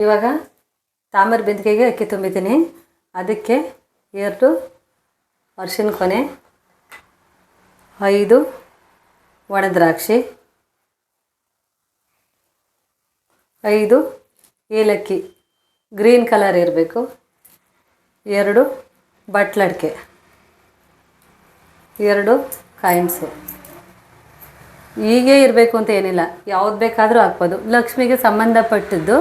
ಇವಾಗ ತಾಮ್ರ ಬಿಂದಿಗೆಗೆ ಅಕ್ಕಿ ತುಂಬಿದ್ದೀನಿ. ಅದಕ್ಕೆ 2 ಅರಿಶಿನ ಕೊನೆ, 5 ಒಣ ದ್ರಾಕ್ಷಿ, 5 ಏಲಕ್ಕಿ ಗ್ರೀನ್ ಕಲರ್ ಇರಬೇಕು, 2 ಬಟ್ಲಡಿಕೆ, 2 ಕಾಯಿನ್ಸು. ಹೀಗೆ ಇರಬೇಕು ಅಂತ ಏನಿಲ್ಲ, ಯಾವ್ದು ಬೇಕಾದರೂ ಹಾಕ್ಬೋದು. ಲಕ್ಷ್ಮಿಗೆ ಸಂಬಂಧಪಟ್ಟಿದ್ದು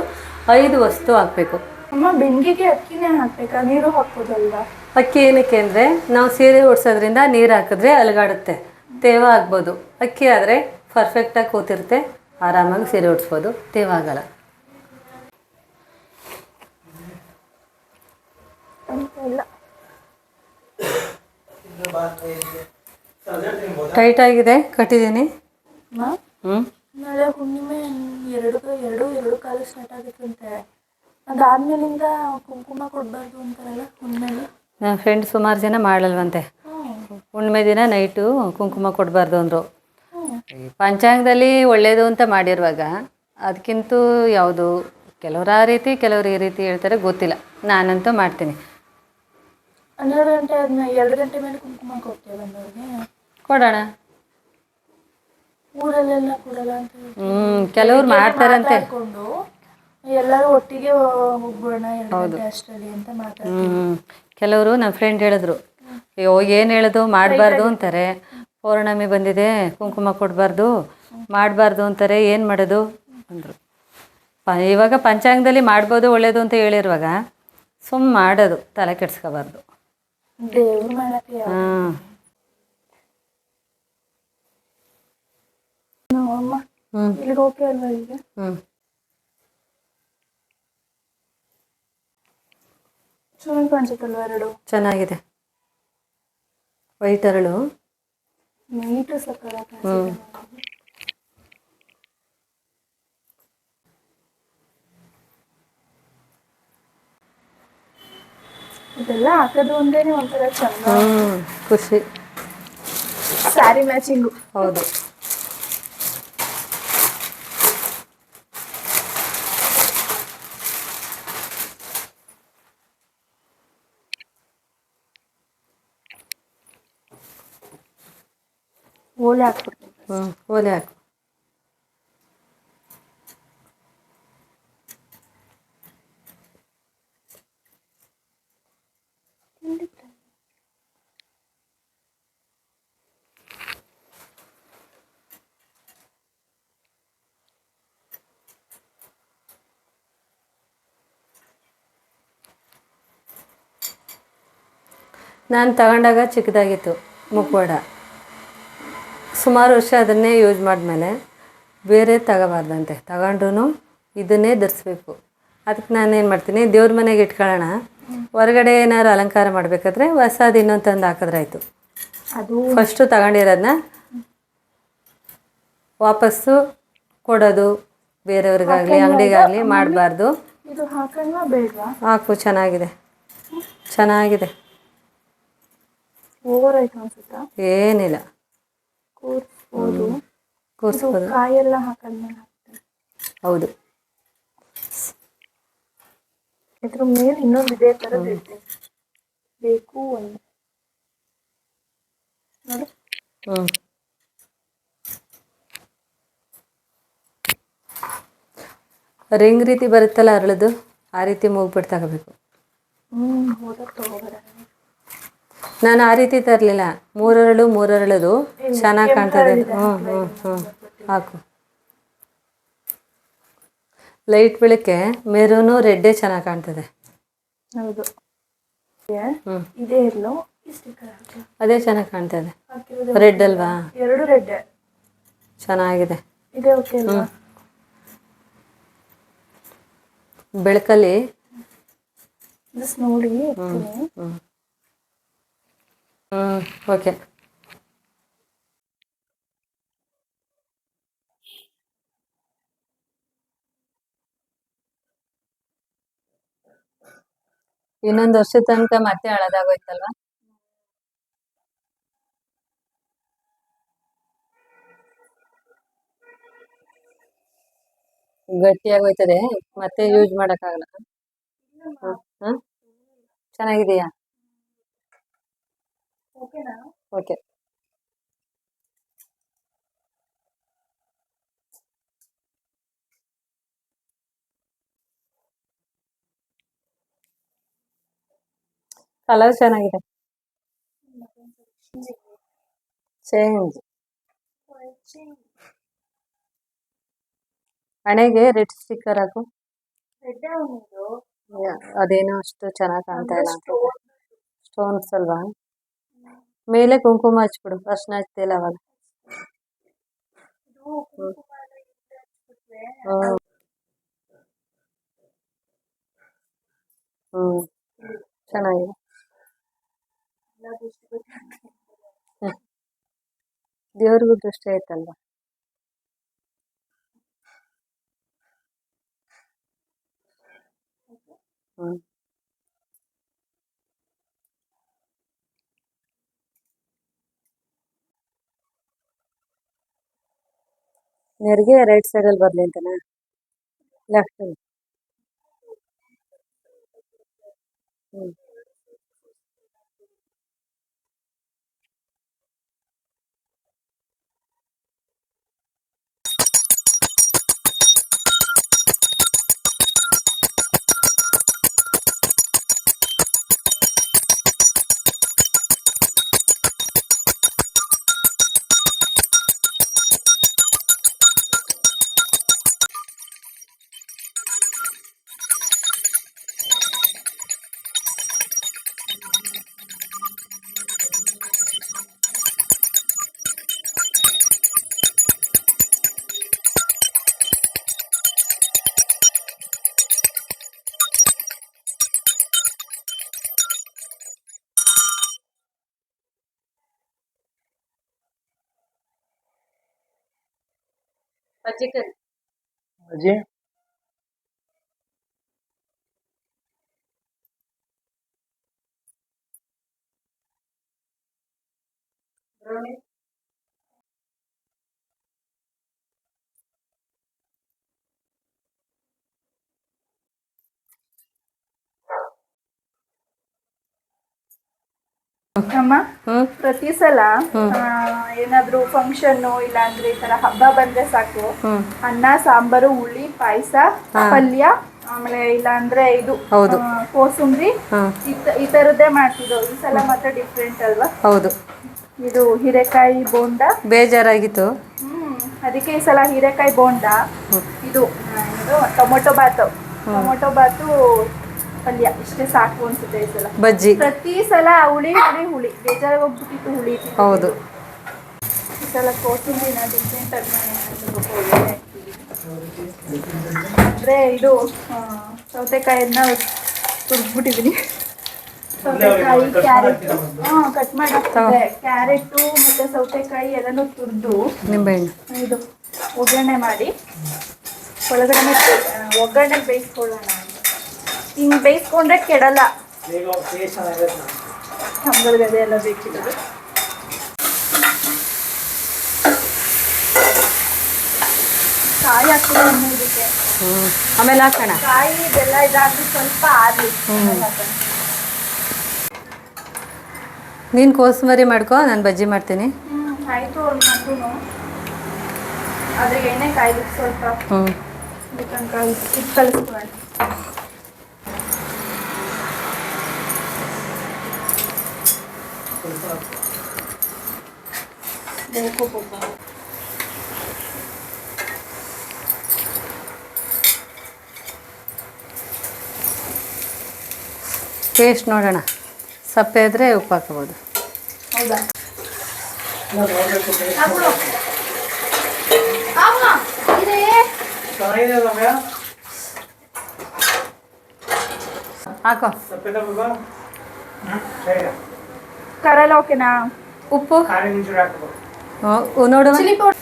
5 ವಸ್ತು ಹಾಕಬೇಕು. ಅಮ್ಮ, ಬೆಂಕಿಗೆ ಅಕ್ಕಿನೇ ಹಾಕ್ಬೇಕಾ? ನೀರು ಹಾಕ್ಬೋದಲ್ವಾ? ಅಕ್ಕಿ ಏನಕ್ಕೆ ಅಂದರೆ ನಾವು ಸೀರೆ ಉಡ್ಸೋದ್ರಿಂದ ನೀರು ಹಾಕಿದ್ರೆ ಅಲುಗಾಡುತ್ತೆ, ತೇವ ಆಗ್ಬೋದು. ಅಕ್ಕಿ ಆದರೆ ಪರ್ಫೆಕ್ಟಾಗಿ ಕೂತಿರುತ್ತೆ, ಆರಾಮಾಗಿ ಸೀರೆ ಉಡ್ಸ್ಬೋದು, ತೇವ ಆಗಲ್ಲ. ಟೈಟಾಗಿದೆ, ಕಟ್ಟಿದ್ದೀನಿ. ನಾಳೆ ಹುಣ್ಣಿಮೆ 2 ಕಾಲು ಸ್ಟಾರ್ಟ್ ಆಗುತ್ತಂತೆ. ಅದಾದ್ಮೇಲಿಂದ ಕುಂಕುಮ ಕೊಡಬಾರ್ದು ಅಂತಾರಲ್ಲ ಹುಣ್ಣಿಮೆಗೆ. ನನ್ನ ಫ್ರೆಂಡ್ ಸುಮಾರು ಜನ ಮಾಡಲ್ವಂತೆ, ಹುಣ್ಣಿಮೆ ದಿನ ನೈಟು ಕುಂಕುಮ ಕೊಡಬಾರ್ದು ಅಂದರು. ಪಂಚಾಂಗದಲ್ಲಿ ಒಳ್ಳೆಯದು ಅಂತ ಮಾಡಿರುವಾಗ ಅದಕ್ಕಿಂತ ಯಾವುದು ಕೆಲವರು ಆ ರೀತಿ ಕೆಲವರು ಈ ರೀತಿ ಹೇಳ್ತಾರೆ, ಗೊತ್ತಿಲ್ಲ. ನಾನಂತೂ ಮಾಡ್ತೀನಿ. 12 ಗಂಟೆ ಆದ್ಮೇಲೆ 2 ಗಂಟೆ ಮೇಲೆ ಕುಂಕುಮ ಕೊಡ್ತೇವೆ ಬಂದವ್ರಿಗೆ. ಕೊಡೋಣ. ಊರಲ್ಲೆಲ್ಲ ಕೊಡಲ್ಲ ಅಂತ ಕೆಲವ್ರು ಮಾಡ್ತಾರಂತೆ. ಎಲ್ಲರೂ ಒಟ್ಟಿಗೆ ಹೋಗ್ಬೋಣ 2 ಗಂಟೆ ಅಷ್ಟರಲ್ಲಿ ಅಂತ ಮಾತಾಡ್ತೀವಿ. ಕೆಲವರು ನಮ್ಮ ಫ್ರೆಂಡ್ ಹೇಳಿದ್ರು, ಅಯ್ಯೋ ಏನು ಹೇಳೋದು, ಮಾಡಬಾರ್ದು ಅಂತಾರೆ. ಪೌರ್ಣಮಿ ಬಂದಿದೆ, ಕುಂಕುಮ ಕೊಡಬಾರ್ದು, ಮಾಡಬಾರ್ದು ಅಂತಾರೆ, ಏನು ಮಾಡೋದು ಅಂದರು. ಇವಾಗ ಪಂಚಾಂಗದಲ್ಲಿ ಮಾಡ್ಬೋದು ಒಳ್ಳೇದು ಅಂತ ಹೇಳಿರುವಾಗ ಸುಮ್ಮನೆ ಮಾಡೋದು, ತಲೆ ಕೆಡ್ಸ್ಕೋಬಾರ್ದು. ದೇವ್ರು ಮಾಡಕ್ಕೆ ಇಲ್ಲಿಗೆ ಓಕೆ ಅಲ್ವಾ? ಈಗ ಚೆನ್ನಾಗಿ ಕಾಣಿಸುತ್ತಲ್ವ? 2 ಚೆನ್ನಾಗಿದೆ. ವೈಟ್ ಅರಳು ನೀಟು ಸಕ್ಕರ. ಇದೆಲ್ಲ ಹಾಕೋದು ಒಂದೇನೆ ಒಂಥರ ಚಂದ, ಖುಷಿ. ಸ್ಯಾರಿ ಮ್ಯಾಚಿಂಗು. ಹೌದು. ಓಲೆ ಹಾಕ್ಬಿಡ್ತೀನಿ. ಓಲೆ ಹಾಕು. ನಾನು ತಗೊಂಡಾಗ ಚಿಕ್ಕದಾಗಿತ್ತು ಮುಖವಾಡ. ಸುಮಾರು ವರ್ಷ ಅದನ್ನೇ ಯೂಸ್ ಮಾಡಿದ್ಮೇಲೆ ಬೇರೆ ತಗೋಬಾರ್ದಂತೆ, ತಗೊಂಡ್ರು ಇದನ್ನೇ ಧರಿಸ್ಬೇಕು. ಅದಕ್ಕೆ ನಾನೇನು ಮಾಡ್ತೀನಿ, ದೇವ್ರ ಮನೆಗೆ ಇಟ್ಕೊಳ್ಳೋಣ, ಹೊರಗಡೆ ಏನಾದ್ರು ಅಲಂಕಾರ ಮಾಡಬೇಕಾದ್ರೆ ಹೊಸದು ಇನ್ನೊಂದು ತಂದು ಹಾಕಿದ್ರಾಯ್ತು. ಅದು ಫಸ್ಟು ತಗೊಂಡಿರೋದನ್ನ ವಾಪಸ್ಸು ಕೊಡೋದು ಬೇರೆಯವ್ರಿಗಾಗಲಿ ಅಂಗಡಿಗಾಗಲಿ ಮಾಡಬಾರ್ದು. ಇದು ಹಾಕೋಣ ಬೇಡವಾ? ಹಾಕು, ಚೆನ್ನಾಗಿದೆ, ಚೆನ್ನಾಗಿದೆ. ಓವರ್ ಆಯ್ತು ಅನ್ಸುತ್ತಾ? ಏನಿಲ್ಲ, ಕೂರಿಸ್ಬೋದು. ಕಾಯೆಲ್ಲ ಹಾಕಿದ್ಮೇಲೆ ಹಾಕ್ತೀನಿ. ಹೌದು. ಇದ್ರ ಮೇಲೆ ಇನ್ನೊಂದು ಇದೇ ಥರದ್ದು ಇರ್ತೇನೆ ಬೇಕು ಒಂದು ನೋಡಿ. ರಿಂಗ್ ರೀತಿ ಬರುತ್ತಲ್ಲ ಅರಳದು, ಆ ರೀತಿ ಮೂಗ್ಬಿಟ್ಟು ತಗೋಬೇಕು. ನಾನು ಆ ರೀತಿ ತರಲಿಲ್ಲ, 3 ಅರಳದು ಚೆನ್ನಾಗಿ ಕಾಣ್ತದೆ. ಹಾಕು. ಲೈಟ್ ಬೆಳಕ್ಕೆ ಮೆರೂನು ರೆಡ್ಡೇ ಚೆನ್ನಾಗಿ ಕಾಣ್ತದೆ. ಹೌದು. ಇದೇ ಇರಲು ಅದೇ ಚೆನ್ನಾಗಿ ಕಾಣ್ತದೆ. ರೆಡ್ ಅಲ್ವಾ? 2 ರೆಡ್ ಚೆನ್ನಾಗಿದೆ. ಇದೇ ಓಕೆ ಅಲ್ವಾ? ಬೆಳಕಲ್ಲಿ ನೋಡಿ. ಓಕೆ. ಇನ್ನೊಂದು ವರ್ಷದ ತನಕ ಮತ್ತೆ ಹಳದಾಗೋಯ್ತಲ್ವಾ? ಗಟ್ಟಿಯಾಗಿ ಹೋಯ್ತದೆ ಮತ್ತೆ ಯೂಸ್ ಮಾಡೋಕ್ಕಾಗಲ್ಲ. ಹಾಂ ಚೆನ್ನಾಗಿದೆಯಾ? ಓಕೆನಾ? ಓಕೆ. ಕಲರ್ ಚೆನ್ನಾಗಿದೆ. ಚೇಂಜ್. ಹಣೆಗೆ ರೆಡ್ ಸ್ಟಿಕ್ಕರ್ ಹಾಕು. ಅದೇನೋ ಅಷ್ಟು ಚೆನ್ನಾಗಿ ಕಾಣ್ತಾ ಇಲ್ಲ. ಸ್ಟೋನ್ಸ್ ಅಲ್ವಾ? ಮೇಲೆ ಕುಂಕುಮ ಹಚ್ಬಿಡು. ಅರ್ಶಿನ ಹಚ್ತಿಲ್ಲ ಅವಾಗ. ಹ್ಮ್ ಚೆನ್ನಾಗಿದೆ. ದೇವ್ರಿಗೂ ದೃಷ್ಟಿ ಆಯ್ತಲ್ವಾ? ಹ್ಮ್ ನೆರಿಗೆ ರೈಟ್ ಸೈಡಲ್ಲಿ ಬರಲಿ ಅಂತನಾ? ಲೆಫ್ಟಲ್ಲಿ. ಹ್ಮ್ ಬಜ್ಜಿಕರಿ. ಅಜ್ಜಿ ಅಮ್ಮ ಹ್ಮ್ ಪ್ರತಿ ಸಲ ಏನಾದ್ರು ಫಂಕ್ಷನ್ ಇಲ್ಲಾಂದ್ರೆ ಈ ತರ ಹಬ್ಬ ಬಂದ್ರೆ ಸಾಕು, ಹ್ಮ್ ಅನ್ನ ಸಾಂಬಾರು ಹುಳಿ ಪಾಯಸ ಪಲ್ಯ ಆಮೇಲೆ ಇಲ್ಲಾಂದ್ರೆ ಇದು ಹೌದು. ಕೋಸುಂಬರಿ ಹಾಂ ಈ ತರದ್ದೇ ಮಾಡ್ತಿದ್ದೋ. ಈ ಸಲ ಮತ್ತೆ ಡಿಫ್ರೆಂಟ್ ಅಲ್ವಾ? ಹೌದು. ಇದು ಹೀರೆಕಾಯಿ ಬೋಂಡ. ಬೇಜಾರಾಗಿತ್ತು. ಅದಕ್ಕೆ ಈ ಸಲ ಹೀರೆಕಾಯಿ ಬೋಂಡ, ಇದು ಟೊಮೊಟೊ ಬಾತು, ಟೊಮೊಟೊ ಬಾತು ಪಲ್ಯ ಇಷ್ಟೇ ಸಾಕು ಅನ್ಸುತ್ತೆ ಈ ಸಲ. ಬಜ್ಜಿ. ಪ್ರತಿ ಸಲ ಹುಳಿ ಹುಳಿ ಹುಳಿ ಬೇಜಾರಾಗಿ ಹೋಗ್ಬಿಟ್ಟಿತ್ತು ಹುಳಿ. ಹೌದು. ಈ ಸಲ ಕೋಸುಂಬರಿನ ಡಿಫ್ರೆಂಟ್ ಆಗಿ ಅಂದ್ರೆ ಇದು ಸೌತೆಕಾಯಿಯನ್ನ ತುರ್ದ್ಬಿಟ್ಟಿದ್ದೀನಿ. ಸೌತೆಕಾಯಿ ಕ್ಯಾರೆಟ್ ಕಟ್ ಮಾಡಿ ಹಾಕ್ತಿದ್ದೆ. ಕ್ಯಾರೆಟು ಮತ್ತೆ ಸೌತೆಕಾಯಿ ಎಲ್ಲಾನು ತುರ್ದು ನಿಂಬೆಹಣ್ಣು ಇದು ಒಗ್ಗರಣೆ ಮಾಡಿ ಒಳಗಡೆ ಒಗ್ಗರಣೆ ಬೇಯಿಸ್ಕೊಳ್ಳೋಣ. ಹಿಂಗೆ ಬೇಯಿಸ್ಕೊಂಡ್ರೆ ಕೆಡಲ್ಲ. ನಮ್ಗಳಿಗೆ ಅದೇ ಎಲ್ಲ ಬೇಕಿರೋದು. ಕಾಯಿ ಹಾಕ್ತೀವಿ ಅನ್ನೋದಕ್ಕೆ. ಆಮೇಲೆ ಹಾಕೋಣ. ಕಾಯಿ ಇದೆಲ್ಲ ಇದಾಗಿ ಸ್ವಲ್ಪ ಆರ್ಲಿ. ನೀನು ಕೋಸಂಬರಿ ಮಾಡ್ಕೊ, ನಾನು ಬಜ್ಜಿ ಮಾಡ್ತೀನಿ. ಆಯಿತು ಅವ್ರು ಅದ್ರ ಎಣ್ಣೆ ಕಾಯ್ದು ಸ್ವಲ್ಪ ಇದು ಕಲಿಸ್ಕೊಳ್ಳೋಣ. ಬೇಕು ಟೇಸ್ಟ್ ನೋಡೋಣ. ಸಪ್ಪೆ ಇದ್ರೆ ಉಪ್ಪು ಹಾಕ್ಬೋದು. ಹೌದಾ? ಹಾಕೋ. ಖಾರ ಓಕೆನಾ? ಉಪ್ಪು ನೋಡುವ. ಚಿಲ್ಲಿ ಪೌಡರ್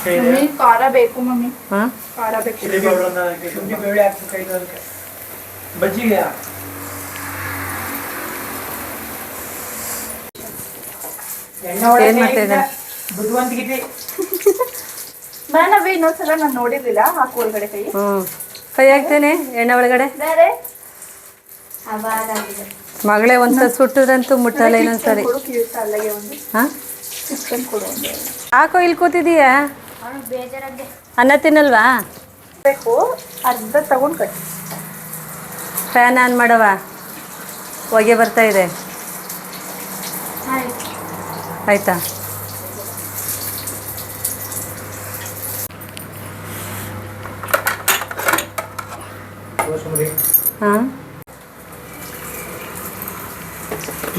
ಮಮ್ಮಿ ಖಾರ ಬೇಕು. ಮಮ್ಮಿ ಹಾಂ ಖಾರ ಬೇಕು. ಬಜ್ಜಿಗೆ ಏನು ಮಾಡ್ತಿದ್ದೆ? ಬುದ್ಧಿವಂತಿಕೆ. ನಾನವೇ ಇನ್ನೊಂದ್ಸಲ ನಾನು ನೋಡಿರ್ಲಿಲ್ಲ. ಹಾಕು ಒಳಗಡೆ ಕೈ. ಹ್ಞೂ ಕೈ ಹಾಕ್ತೇನೆ ಎಣ್ಣೆ ಒಳಗಡೆ. ಬೇರೆ ಮಗಳೇ ಒಂದ್ಸಲ ಸುಟ್ಟಿದ್ರಂತೂ ಮುಟ್ಟಲ್ಲ ಇನ್ನೊಂದ್ಸರಿ. ಕೊಡು ಕಿವಿತ ಅಲ್ಲಿಗೆ ಒಂದು ಹಾಂ ಚಿಕನ್ ಕೊಡು ಒಂದು. ಹಾಕೋ ಇಲ್ಲಿ ಕೂತಿದೀಯಾ? ಅನ್ನ ತಿನ್ನಲ್ವಾ? ಬೇಕು ಅರ್ಧ ತಗೊಂಡು ಕಟ್ಟಿ. ಫ್ಯಾನ್ ಆನ್ ಮಾಡವ, ಹೊಗೆ ಬರ್ತಾ ಇದೆ. ಆಯ್ತಾ? ಕೋಸಂಬರಿ ಹಾಂ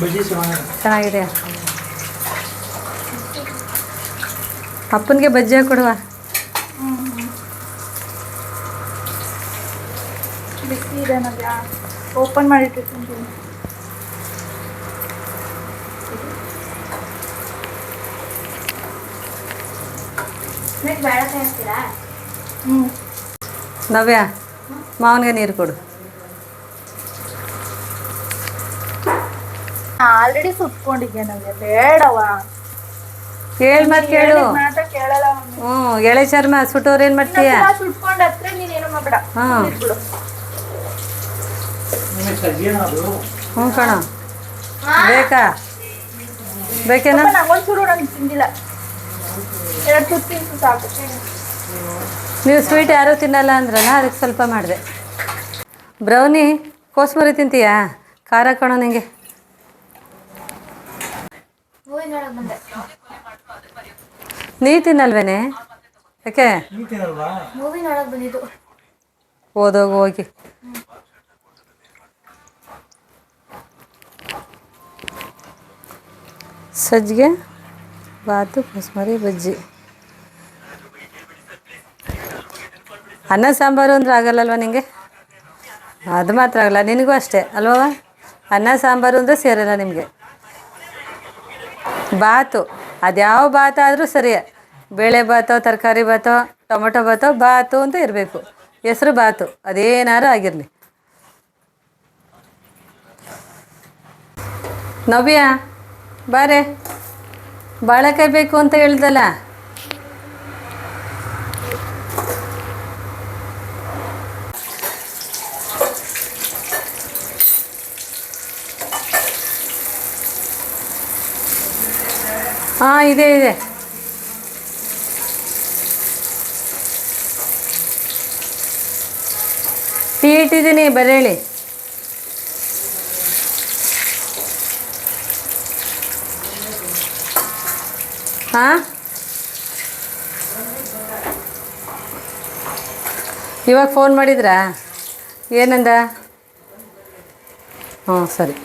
ಬಜ್ಜಿ ಚೆನ್ನಾಗಿದೆಯಾ? ಅಪ್ಪನಿಗೆ ಬಜ್ಜಿ ಹಾಕೊಡುವ. ಬಿಸಿ ಇದೆ ನವ್ಯ, ಓಪನ್ ಮಾಡಿಟ್ಟಿರ್ತೀನಿ. ನವ್ಯ ಮಾವನಿಗೆ ನೀರು ಕೊಡು. ಆಲ್ರೆಡಿ ಸುಟ್ಕೊಂಡಿದ್ದೆ ನವ್ಯ, ಬೇಡವಾ? ಕೇಳಿ ಮತ್ತೆ ಕೇಳು. ಮಾತ್ರ ಕೇಳಲ್ಲ ಅವ್ನು. ಹ್ಞೂ ಎಳೆ ಚರ್ಮ ಸುಟ್ಟೋರು ಏನು ಮಾಡ್ತೀಯ? ಸುಟ್ಕೊಂಡ್ ಹತ್ರ ನೀನೇನು ಮಾಡ್ಬೇಡ. ಹಾಂ ಬಿಡು. ನಿಮಗೆ ಸಜ್ಜಿನದು ಹ್ಞೂ ಕಣ. ಬೇಕಾ? ಬೇಕೇನಾ? ನಂಗೊಂಚೂರು ನಂಗೆ ತಿಂದಿಲ್ಲ. 2 ತುತ್ತು ತಿಂತು ಸಾಕು. ನೀವು ಸ್ವೀಟ್ ಯಾರೂ ತಿನ್ನಲ್ಲ ಅಂದ್ರಲ್ಲ, ಅದಕ್ಕೆ ಸ್ವಲ್ಪ ಮಾಡಿದೆ. ಬ್ರೌನಿ ಕೋಸ್ಮರಿ ತಿಂತೀಯಾ? ಖಾರ ಕಣೋ ನಿಂಗೆ. ನೀ ತಿನ್ನಲ್ವೇನೆ? ಯಾಕೆ? ನೀವು ತಿನ್ನಲ್ವಾ? ಮೂವಿ ನೋಡಕ್ ಬಂದಿದ್ದು. ಓದೋಗು ಹೋಗಿ. ಸಜ್ಜಿಗೆ ಬಾತು ಕೋಸ್ಮರಿ ಬಜ್ಜಿ. ಅನ್ನ ಸಾಂಬಾರು ಅಂದ್ರೆ ಆಗಲ್ಲಲ್ವ ನಿನಗೆ? ಅದು ಮಾತ್ರ ಆಗಲ್ಲ, ನಿನಗೂ ಅಷ್ಟೇ ಅಲ್ವವ? ಅನ್ನ ಸಾಂಬಾರು ಅಂದರೆ ಸೇರಲ್ಲ ನಿಮಗೆ. ಬಾತು ಅದ್ಯಾವ ಬಾತು ಆದರೂ ಸರಿಯೇ, ಬೇಳೆ ಬಾತೋ ತರಕಾರಿ ಬಾತೋ ಟೊಮೊಟೊ ಬಾತೋ ಬಾತು ಅಂತ ಇರಬೇಕು. ಹೆಸ್ರು ಬಾತು, ಅದೇನಾರು ಆಗಿರಲಿ. ನವ್ಯ ಬಾರೆ, ಬಾಳೆಕಾಯಿ ಬೇಕು ಅಂತ ಹೇಳ್ದಲ್ಲ. ಹಾಂ ಇದೆ ಇದೆ. ಟೀ ಇಟ್ಟಿದ್ದೀನಿ, ಬರೇಳಿ. ಹಾಂ ಇವಾಗ ಫೋನ್ ಮಾಡಿದ್ರಾ? ಏನಂದ? ಹ್ಞೂ ಸರಿ.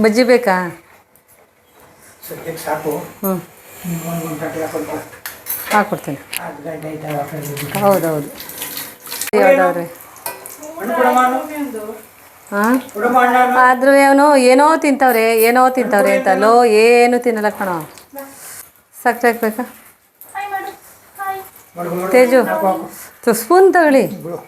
ಬಜ್ಜಿ ಬೇಕಾ? ಸದ್ಯಕ್ಕೆ ಸಾಕು. ಹ್ಞೂ ಒಂದು ಗಂಟೆ ಹಾಕೊಂಡು ಹಾಕ್ಕೊಡ್ತೀನಿ. 10 ಗಂಟೆ ಆಯ್ತಾ? ಹೌದೌದು. ಯಾವ್ದವ್ರಿ? ಹಣ್ಣು ಕೊಡಮ್ಮ ಹಾಂ ಕೊಡಮ್ಮ ಹಣ್ಣು. ಆದರೂ ಅವನು ಏನೋ ತಿಂತವ್ರೆ ಅಂತ ಲೋ ಏನು ತಿನ್ನಲ್ಲ ಕಣೋ. ಸಕ್ಕರೆ ಹಾಕ್ಬೇಕಾ? ಹಾಯ್ ಮಾಡು. ಹಾಯ್. ನೋಡು, ತೇಜು ಸ್ಪೂನ್ ತಗೊಳ್ಳಿ. ಬಿಡು.